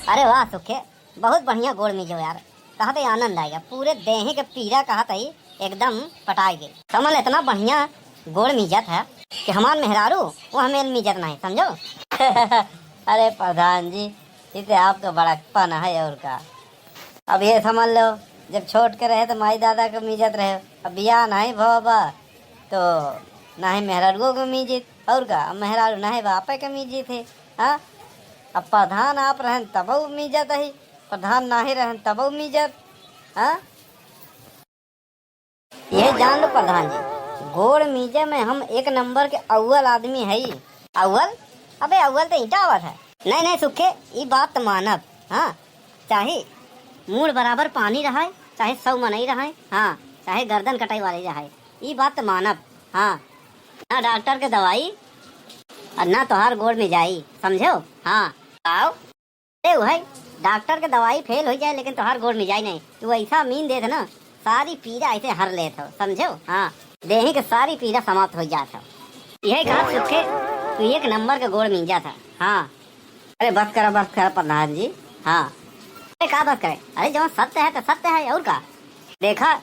अरे वाह सुखे, बहुत बढ़िया गोड़ मीजो यार। कहा तो आनंद आएगा, पूरे देहे के पीरा कहा ही एकदम पटाई गई। समझ इतना बढ़िया गोड़ मीजत है कि हमार मेहरारू वो हमें मीजत नहीं, समझो। अरे प्रधान जी, इसे आपका बड़कपन है और का। अब ये समझ लो, जब छोट के रहे तो माई दादा के मीजत रहे, अब बिया नहीं भोबा तो नहीं मेहरारू के मीजित और का। अब मेहरारू नहीं बापे के मीजी थे। हाँ, अब प्रधान आप रहन तब मीजत ही, प्रधान नहीं रहन तब मीजत। हाँ, ये जान लो प्रधान जी, गोड़ मीजे में हम एक नंबर के अव्वल आदमी है। अव्वल? अबे अव्वल तो ईटा आवत है। नहीं नहीं सुखे, ये बात तो मानब। हाँ, चाहे मूड बराबर पानी रहा, चाहे 100 मनई रहा, हाँ, चाहे गर्दन कटाई वाली रहा, ये बात तो मानब। हाँ, ना डॉक्टर के दवाई और ना तोहार गोड़ में जाई, समझो। हाँ आओ, अरे भाई डॉक्टर के दवाई फेल हो जाए लेकिन तोहार गोड़ में जाई नहीं। तू ऐसा मीन दे ना, सारी पीड़ा ऐसे हर लेत हो, समझो। हाँ, देही के सारी पीड़ा समाप्त हो जात हो। यही कहा सुखे, तू एक नंबर के गोड़ मींजा था। हाँ, अरे बस करा प्रधान जी। हाँ, अरे का बस करे, अरे जब सत्य है तो सत्य है और का। देखा,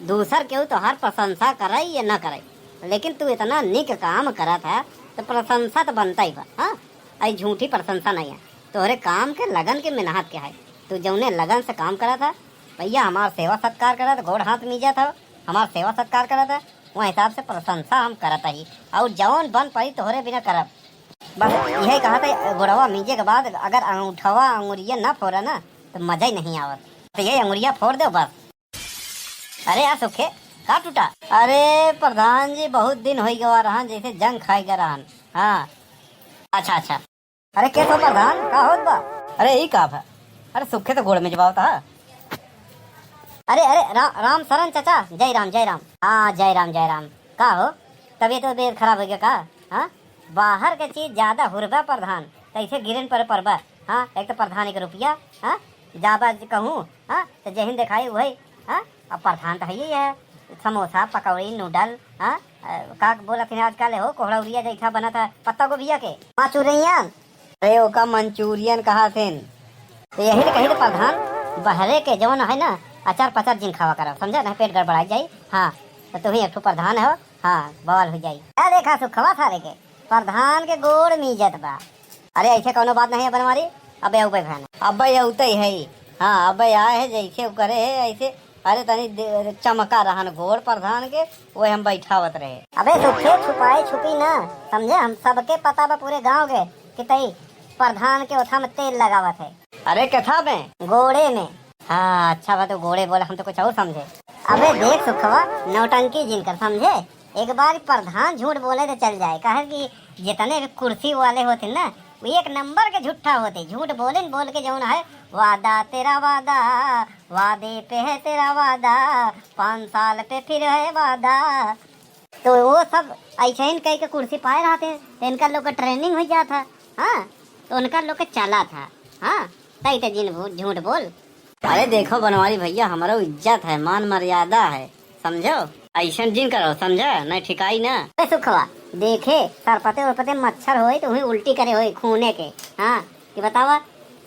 दूसर केहू तो हर प्रशंसा करे या न करे, लेकिन तू इतना निक काम करा था तो प्रशंसा तो बनता ही बा। हाँ, आई झूठी प्रशंसा नहीं है, तोहरे काम के लगन के मेहनत के है। तू जौने लगन से काम करा था भैया, हमार सेवा सत्कार करा था, घोड़ हाथ मीजा था, हमार सेवा सत्कार करा था, वो हिसाब से प्रशंसा हम करता ही। और जौन बन पाई तोहरे बिना करब। बस यही कहा था, गोड़वा मीजे के बाद अगर अंगूठवा अंगुरिया न फोड़ा ना तो मजा ही नहीं आवत, तो यही अंगुरिया फोड़ दो बस। अरे यार सुखे, का टूटा? अरे प्रधान जी, बहुत दिन हो गया रहा जैसे जंग खाई गया रहा। हाँ, अच्छा अच्छा। अरे क्या तो प्रधान का होत बा? अरे यही का है? अरे सुखे तो गोड़ में जवाब था। अरे अरे राम शरण चाचा, जय राम जय राम। हाँ जय राम जय राम। का हो, तबीयत तो बेहद खराब हो गया का? हाँ, बाहर के चीज ज्यादा हुरबा प्रधान, कैसे गिरन पर परबा। हाँ, एक तो प्रधान के रुपया, हाँ, जाबा कहूँ, हाँ, तो जहिन दिखाई वही। हाँ, अब प्रधान तो ही है, समोसा पकौड़ी नूडल। हाँ, का बोला फिर आजकल हो कोहड़ा उड़िया जैसा बना था पत्ता गोभिया के मंचूरियन। अरे वो का मंचूरियन कहा थे, तो यही तो कही तो प्रधान, बहरे के जवन है ना, अचार पचार जिन खावा करो, समझा ना, पेट गड़बड़ा जाये। हाँ, तो तुम ही एक प्रधान हो। हाँ, बवाल हो जाये। क्या देखा सुखवा थारे के प्रधान के गोड़ मीजत बा। अरे ऐसे कोनो बात नहीं है बनवारी। अब बहन, अब उतई है। हाँ, अब आए है जैसे करे है ऐसे। अरे तनी चमका रहन गोड़ प्रधान के, वो हम बैठावत रहे। अबे सुखे छुपाई छुपी ना, समझे, हम सबके पता बा पूरे गांव के कि तई प्रधान के ओथा में तेल लगावत है। अरे कथा में? गोड़े में। हाँ अच्छा बात, तो गोड़े बोले, हम तो कुछ और समझे। अबे देख सुखवा, नौटंकी जिनकर, समझे, एक बार प्रधान झूठ बोले तो चल जाए, कहे कि जितने भी कुर्सी वाले होते ना वो एक नंबर के झूठा होते, झूठ बोले बोल के जो है, वादा तेरा वादा, वादे पे है तेरा वादा, 5 साल पे फिर है वादा। तो वो सब ऐसे ही कई के कुर्सी पाए रहते हैं, तो इनका लोग का ट्रेनिंग हो जाता। हाँ, तो उनका लोग का चला था। हाँ, तई तो जिन झूठ बोल। अरे देखो बनवारी भैया, हमारा इज्जत है, मान मर्यादा है, समझो, ऐसा जिन करो, समझा नहीं, ठिकाई ना। सुखवा देखे सरपते उरपते मच्छर होए तो हुई उल्टी करे होए खूने के। हाँ, कि बतावा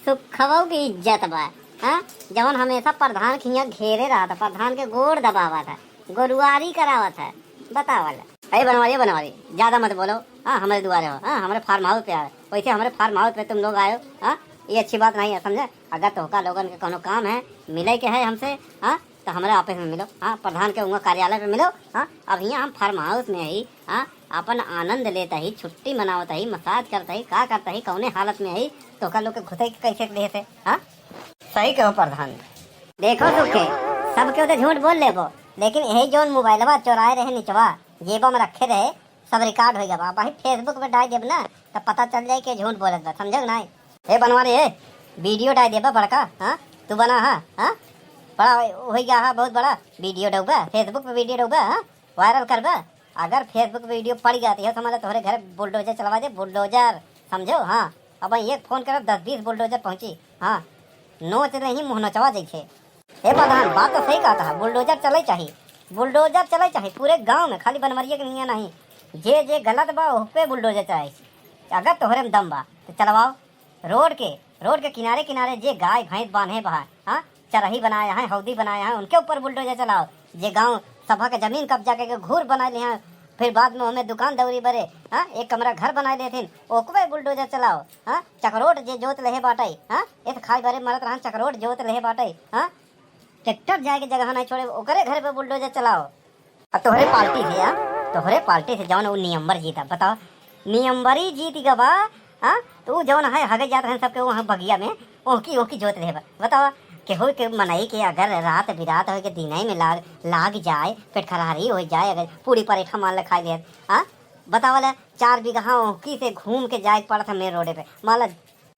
सुखवा की इज्जत बा। हाँ, जवन हमेशा प्रधान खिया घेरे रहा था, प्रधान के गोड़ दबावा था, गोरुआरी करावा था, बतावाला। अरे बनवारी ज्यादा मत बोलो। हाँ, हमारे दुआरे हो। हाँ, हमारे फार्म हाउस पे आए, वैसे हमारे फार्म हाउस पे तुम लोग आयो। हाँ, ये अच्छी बात नहीं है, समझे। अगर तोहका लोगन के कोनो काम है, मिले के है हमसे, हाँ, तो हमारे ऑफिस में मिलो। हाँ, प्रधान के उंगा कार्यालय पे मिलो। हाँ, अब यहाँ हम फार्म हाउस में ही, हाँ, अपन आनंद लेता ही, छुट्टी मनावता ही, मसाज करता ही, का करता ही, कौने हालत में ही तोहका लोग के घुसे कैसे देते। हाँ, सही कहो प्रधान। देखो सुखे, सब क्यों तो झूठ बोल लेबो, लेकिन यही जो मोबाइलवा चोराए रहे निचवा जेबा में रखे रहे, सब रिकॉर्ड हो गया। भाई फेसबुक पे डाल देब ना तो पता चल जाए कि झूठ बोलत बा, समझो ना। ए बनवारी है, वीडियो डाल देबा बड़का। हाँ, तू बना। हाँ, बड़ा हो गया। हाँ, बहुत बड़ा वीडियो डूबा फेसबुक पे, वीडियो डूबा। हाँ, वायरल करबा। अगर फेसबुक पे वीडियो पड़ जाती है समझ तुम्हारे घर बुलडोजर चलवा दे, बुलडोजर, समझो। हाँ, अब एक फोन कर 10-20 बुलडोजर पहुंची। हाँ, नोच नहीं मुँह नोचवा जैसे। हे प्रधान, बात तो सही कहा था, बुलडोजर चले चाहिए, बुलडोजर चले चाहिए पूरे गांव में, खाली बनवरिया के नहीं नहीं। जे गलत बा उस पे बुलडोजर चाहिए। अगर तोहरे में दम बा तो चलवाओ। रोड के किनारे किनारे जे गाय भैंस बांधे बहा, हाँ, चरही बनाया है, हौदी बनाया है, उनके ऊपर बुलडोजर चलाओ। जे गांव सभा के जमीन कब्जा करके घूर बना ले हैं, फिर बाद में हमें दुकान दौरी बरे, हाँ, एक कमरा घर बना लेथिन, ओकवे बुलडोजर चलाओ। हाँ, चकरोट जे जोत लेहे बाटे, हाँ, इस खाई बारे मरत रहन चकरोट जोत लेहे बाटे, हाँ, ट्रैक्टर जाए के जगह नहीं छोड़े, ओकरे घर पे बुलडोजर चलाओ। अब तोहरे पार्टी से, हाँ, तोहरे पार्टी से जौन वो नियम्बर जीता, बताओ नियम्बरी जीत गवा, हाँ, तो जौन है हगे जात हैं सबके वहाँ बगिया में ओकी ओकी जोत रहे, बताओ कि हो के मनई के अगर रात बिरात हो के दिन में लाग जाए, पेट खरारी हो जाए, अगर पूरी परेठा मान ले खाई ले, हाँ, बताओ ले 4 बीघा ओकी से घूम के जाए पड़ा था मेरे रोडे पे, मान लो,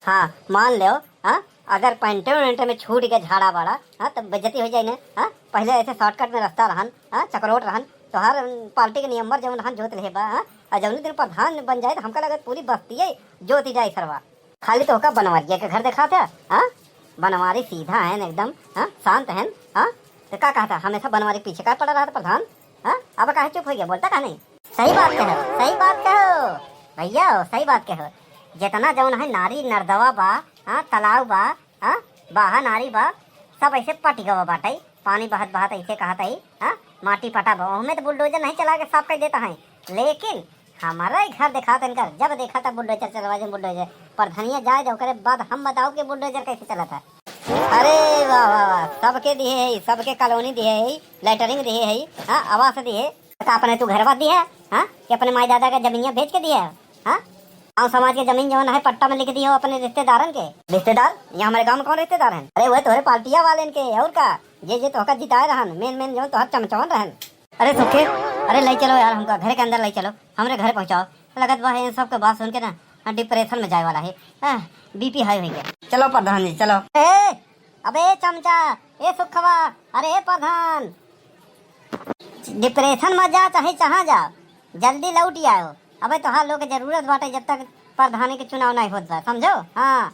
हाँ, मान लो, हाँ, अगर पैंटे वेंटे में छूट के झाड़ा बाड़ा, हाँ, तब बेइज्जती हो जाए ना, हाँ, पहले ऐसे शॉर्टकट में रास्ता रहन, हाँ, चकरोट रहन, तो हर पार्टी के नियम्बर जौन रहन जोत रहे बा, हाँ, और जौन दिन प्रधान बन जाए तो हमका लगत पूरी बस्ती है जोती जाए सरवा। खाली तो का बनवारी के घर देखा था, हाँ, बनवारी सीधा है एकदम, हाँ, शांत है, हाँ, तो क्या कहता हमेशा बनवारी पीछे का पड़ा रहा था प्रधान, हाँ, अब कहा चुप हो गया, बोलता कहा नहीं। सही बात कहो, सही बात कहो भैया, सही बात कहो। जितना जौन है नारी नर्दवा बा, हाँ, तालाब बा, हाँ, बाहा नारी बा, सब ऐसे पट गवा बाटे, पानी बहत बहत ऐसे कहता है, हाँ, माटी पटा बा, हमें तो बुलडोजर नहीं चला के साफ कर देता है, लेकिन हमारा ही घर देखा था इनका, जब देखा था बुलडोजर चलवा दे बुलडोजर, प्रधानिया जाए जाओ करे बाद हम बताओ कि बुलडोजर कैसे चला था। अरे वाह वाह वाह, सबके दिए है, सबके कॉलोनी दिए है, लेटरिंग दिए है, हाँ, आवास दिए, अपने तू घरवा दिया, हाँ, कि अपने माई दादा का जमीनिया बेच के दिया, हाँ, गाँव समाज के जमीन जो है पट्टा में लिख दी हो अपने रिश्तेदारन के। रिश्तेदार यहाँ हमारे गाँव में कौन रिश्तेदार हैं? अरे वह तोहरे पार्टिया वाले इनके, और का जे तोहका जिताए रहन, मेन जो तोहर चमचवन रहन। अरे सुखे, अरे ले चलो यार, हमका घर के अंदर ले चलो, हमरे घर पहुँचाओ, लगत बा इन सबके बात सुन के ना डिप्रेशन में जाए वाला है, बीपी हाई हो गया। चलो प्रधान जी चलो। अबे चमचा, ए सुखवा, अरे प्रधान, डिप्रेशन में जा चाहे जहाँ जा, जल्दी लौट आओ। अबे तोहार लोग के जरूरत बाटे जब तक प्रधानी के चुनाव नहीं होता, समझो, हाँ।